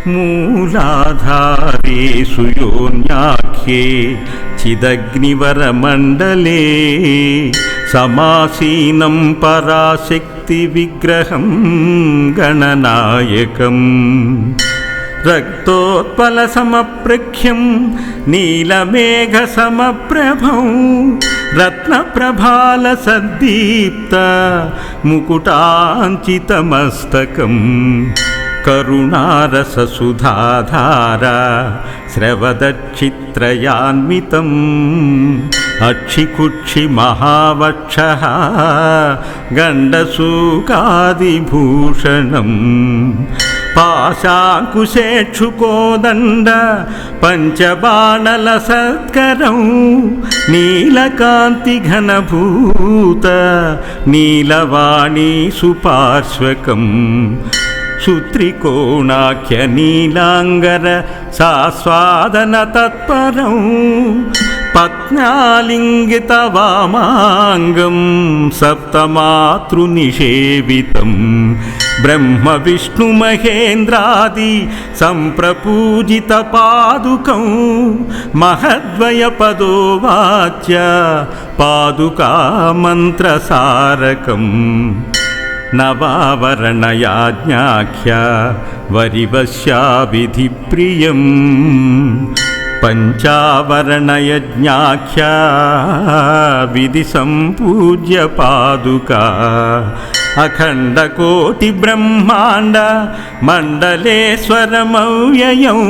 मूलाधारेषु योन्याख्ये चिदग्निवरमण्डले समासीनं पराशक्तिविग्रहं गणनायकम् रक्तोत्पलसमप्रख्यं नीलमेघसमप्रभं रत्नप्रभालसद्दीप्त मुकुटाञ्चितमस्तकम् करुणारससुधाधारा स्रवदच्छित्रयान्वितम् अक्षिकुक्षिमहावक्षः गण्डसूकादिभूषणम् पाशाङ्कुशेक्षुकोदण्ड पञ्चबाणलसत्करौ नीलकान्तिघनभूत नीलवाणी सुपार्श्वकम् सुत्रिकोणाख्यनीलाङ्गर सास्वादनतत्परौ पत्न्यालिङ्गितवामाङ्गं सप्तमातृनिषेवितं ब्रह्मविष्णुमहेन्द्रादि सम्प्रपूजितपादुकं महद्वयपदो वाच्य पादुकामन्त्रसारकम् नवावरणयाज्ञाख्य वरिवश्याविधिप्रियम् पञ्चावरणयज्ञाख्य विधिसम्पूज्य पादुका अखण्डकोटिब्रह्माण्ड मण्डलेश्वरमव्ययं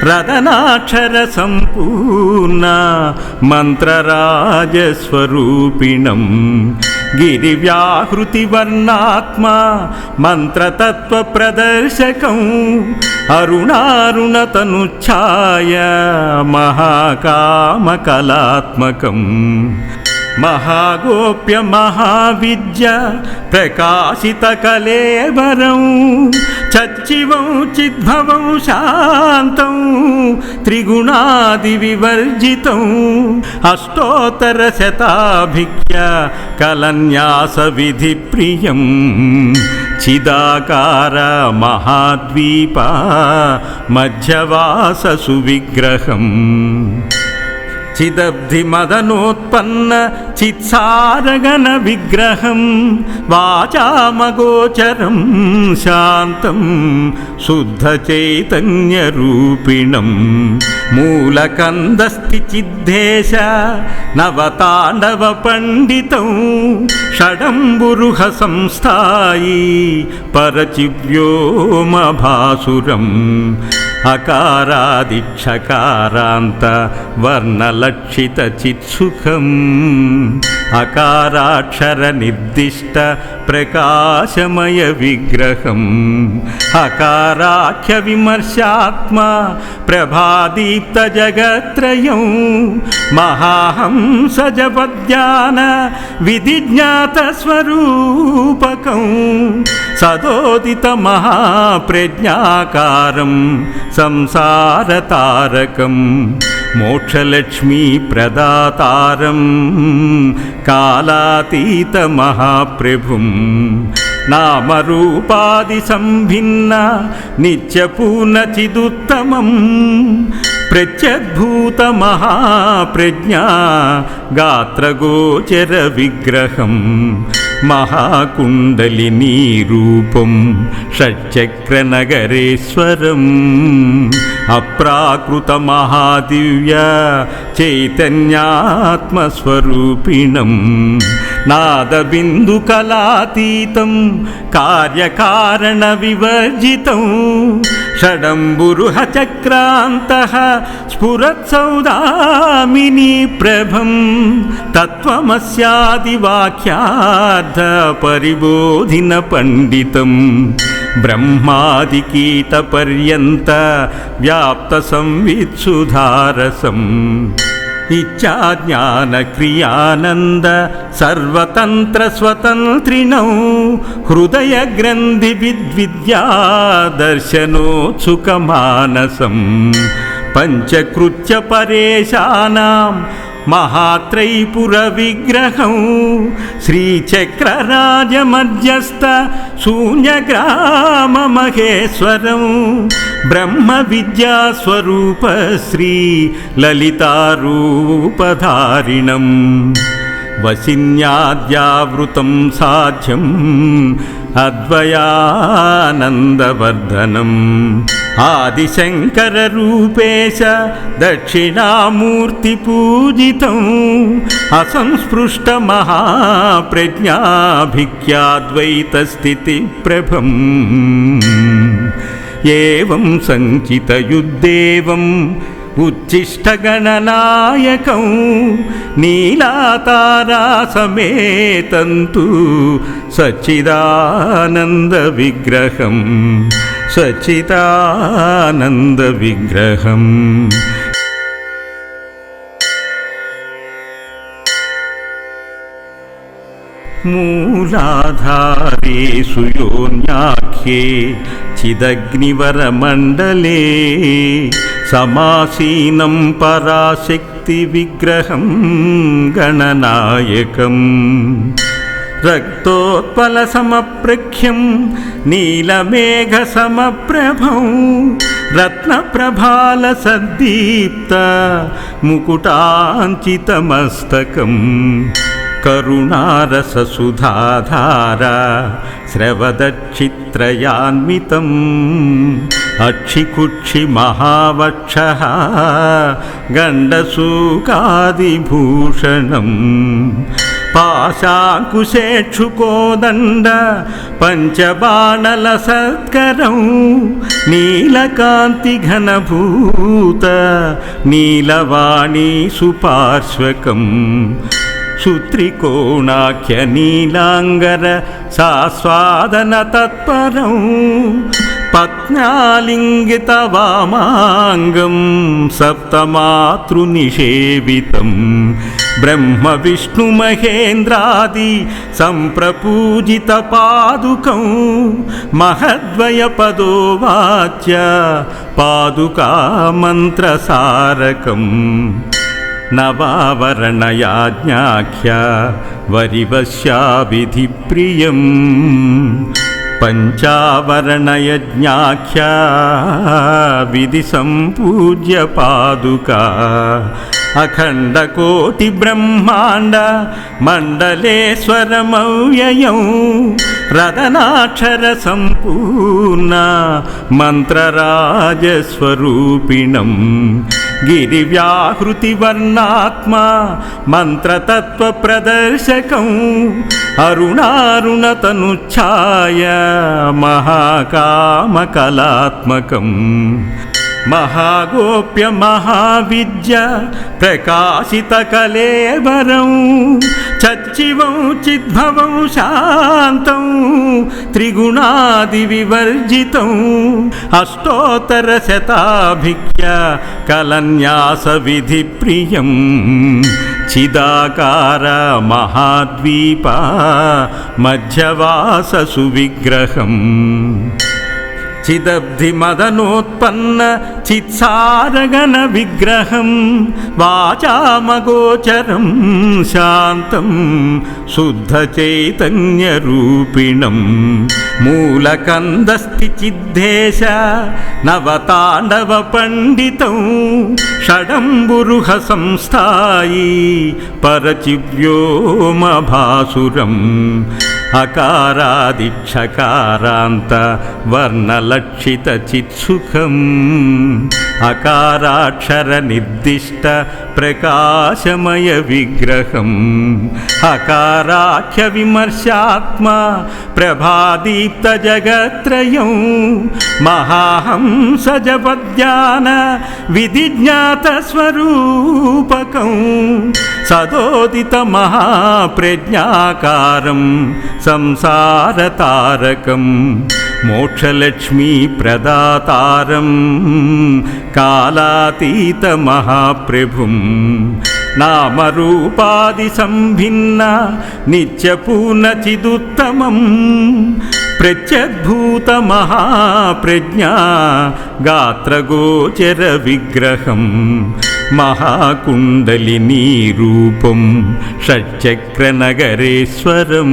रदनाक्षरसम्पूर्ण मन्त्रराजस्वरूपिणम् गिरिव्याहृतिवर्णात्मा मन्त्रतत्त्वप्रदर्शकम् अरुणारुणतनुच्छाय महाकामकलात्मकम् महागोप्य महाविद्य प्रकाशितकलेवरं चच्चिवं चिद्भवं शान्तं त्रिगुणादिविवर्जितं अष्टोत्तरशताभिख्य कलन्यासविधिप्रियं चिदाकार महाद्वीप मध्यवाससुविग्रहम् चिदब्धिमदनोत्पन्न चित्सारगण विग्रहं वाचामगोचरं शान्तं शुद्धचैतन्यरूपिणं मूलकन्दस्थिचिद्देश नवताण्डवपण्डितं षडम्बुरुह संस्थायी परचिव्योमभासुरम् अकारादिक्षकारान्त वर्णलक्षितचित्सुखम् अकाराक्षरनिर्दिष्ट प्रकाशमयविग्रहम् अकाराख्यविमर्शात्मा प्रभादीप्तजगत्त्रयं महाहंसजपद्यान विधिज्ञातस्वरूपकं सदोदितमहाप्रज्ञाकारं संसारतारकं मोक्षलक्ष्मीप्रदातारं कालातीतमहाप्रभुं नामरूपादिसम्भिन्न नित्यपूर्णचिदुत्तमं प्रत्यद्भूतमहाप्रज्ञा गात्रगोचरविग्रहं महाकुण्डलिनीरूपं षट्चक्रनगरेश्वरम् अप्राकृतमहादिव्य चैतन्यात्मस्वरूपिणं नादबिन्दुकलातीतं कार्यकारणविवर्जितं षडम्बुरुहचक्रान्तः स्फुरत्सौदामिनी प्रभं तत्त्वमस्यादिवाक्यार्थपरिबोधिनपण्डितं ब्रह्मादिकीटपर्यन्त व्याप्तसंवित्सुधारसम् इच्छाज्ञानक्रियानन्द सर्वतन्त्रस्वतन्त्रिणौ हृदयग्रन्थिविद्विद्यादर्शनोत्सुकमानसम् पञ्चकृत्य परेशानां మహాత్రైపుర విగ్రహం శ్రీచక్రరాజమధ్యస్థ శూన్యగ్రామ మహేశ్వరం బ్రహ్మ విద్యాస్వరూప శ్రీ లలితారూపధారిణం వసిన్యాద్యావృతం సాధ్యం అద్వయానందవర్ధనం ఆదిశంకర రూపేశ దక్షిణామూర్తి పూజితం అసంస్పృష్ట మహాప్రజ్ఞాభిఖ్యాద్వైత స్థితి ప్రభం ఏవం సంచితయుద్దేవం ఉచ్చిష్టగణనాయకం నీలాతారాసమేతంతు సచ్చిదానంద విగ్రహం సచ్చిదానంద విగ్రహం మూలాధారేషు యోన్యాఖ్యే చిదగ్నివరమండలే సమాసీనం పరాశక్తి విగ్రహం గణనాయకం రక్తోత్పల సమప్రఖ్యం నీలమేఘ సమప్రభం రత్నప్రభాల సద్దీప్త ముకుటాంచితమస్తకం కరుణారససుధాధార స్రవదక్షిత్రయాన్వితం అక్షికుక్షి మహావక్షః గండసూకాదిభూషణం పాశాంకుశేక్షుకోదండ పంచబాణల సత్కరం నీలకాంతి ఘనభూత నీలవాణీ సుపార్శ్వకం సుత్రికోణాఖ్య నీలాంగర సాస్వాదన తత్పరం పత్న్యాలింగిత వామాంగం సప్తమాతృనిషేవితం బ్రహ్మ విష్ణు మహేంద్రాది సంప్రపూజిత పాదుకం మహద్వయ పదోవాచ్య పాదుకా మంత్రసారకం నవావరణయాజ్ఞాఖ్య వరివశ్యావిధి ప్రియం పంచావరణయజ్ఞాఖ్య విధి సంపూజ్య పాదుకా అఖండకోటి బ్రహ్మాండ మండలేశ్వరమవ్యయం రదనాక్షర సంపూర్ణ మంత్రరాజస్వరూపిణం గిరివ్యాహృతి వర్ణాత్మ మంత్రతత్వ ప్రదర్శకం అరుణారుణతనుఛాయ మహాకామకలాత్మకం మహాగోప్య మహావిద్య ప్రకాశిత కలేవరం చచ్చివం చిద్భవం శాంతం త్రిగుణాది వివర్జితం అష్టోత్తర శతాభిఖ్య కలన్యాస విధి ప్రియం చిదాకార మహాద్వీప మధ్యవాస సువిగ్రహం చిదబ్ధి మదనోత్పన్న చిత్సారగణ విగ్రహం వాచామగోచరం శాంతం శుద్ధ చైతన్య రూపిణం మూలకందస్తి చిద్దేశ నవతాండవ పండితం షడంబురుహ సంస్థాయి పరచివ్యోమ భాసురం అకారాదిక్షకారాంత వర్ణలక్షిత చిత్సుఖం అకారాక్షర నిర్దిష్ట ప్రకాశమయ విగ్రహం అకారాఖ్య విమర్శాత్మ ప్రభాదీప్త జగత్రయం మహాహంస జపద్యాన విధిజ్ఞాత స్వరూపకం సదోదిత మహాప్రజ్ఞాకారం సంసారతారకం మోక్షలక్ష్మీ ప్రదాతారం కాలాతీత మహాప్రభుం నామరూపాది సంభిన్న నిత్యపూర్ణ చిదుత్తమం ప్రత్యద్భూత మహాప్రజ్ఞా గాత్రగోచర విగ్రహం మహాకుండలినీ రూపం షట్చక్రనగరేశ్వరం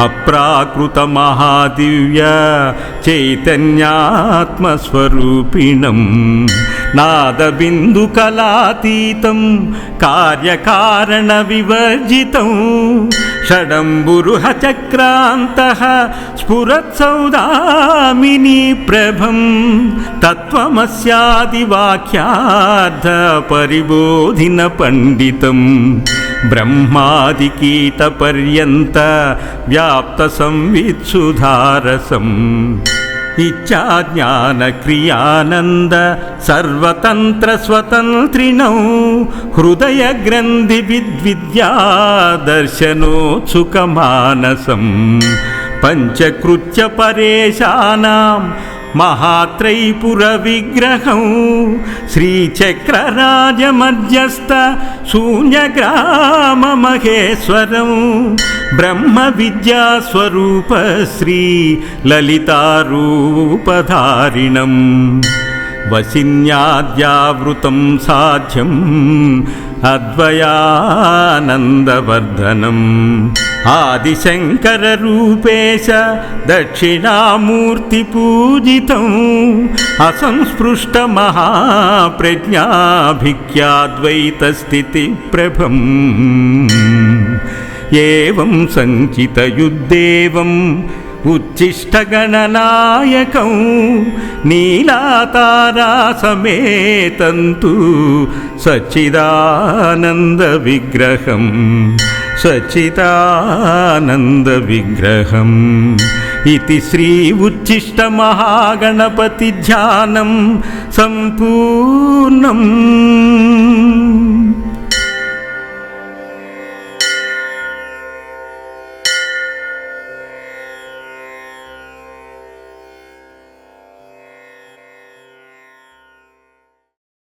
అప్రాకృత మహాదివ్య చైతన్యాత్మస్వరూపిణం నాదబిందు కళాతీతం కార్యకారణ వివర్జితం షడంబురుహ చక్రాంతః స్ఫురత్సౌదామినీ ప్రభం తత్వమస్యాది వాక్యార్థ పరిబోధిన పండితం బ్రహ్మాదికీట పర్యంత వ్యాప్త సంవిత్సుధారసం ఇచ్ఛాజ్ఞాన క్రియానంద సర్వతంత్ర స్వతంత్రిణౌ హృదయ గ్రంథి విద్విద్యా దర్శనోత్సుక మానసం పంచకృత్య పరేశానాం మహాత్రైపుర విగ్రహం శ్రీచక్రరాజమధ్యస్థ శూన్యగ్రామ మహేశ్వరం బ్రహ్మ విద్యాస్వరూప శ్రీ లలితారూపధారిణం వసిన్యాద్యావృతం సాధ్యం అద్వయానందవర్ధనం ఆదిశంకర రూపేశ దక్షిణామూర్తి పూజితం అసంస్పృష్ట మహాప్రజ్ఞాభిఖ్యాద్వైత స్థితి ప్రభం ఏవం సంచితయుద్దేవం ఉచ్ఛిష్టగణనాయకం నీలాతారాసమేతంతు సచ్చిదానంద విగ్రహం సచ్చిదానంద విగ్రహం ఇతి శ్రీ ఉచ్ఛిష్ట మహాగణపతి ధ్యానం సంపూర్ణం.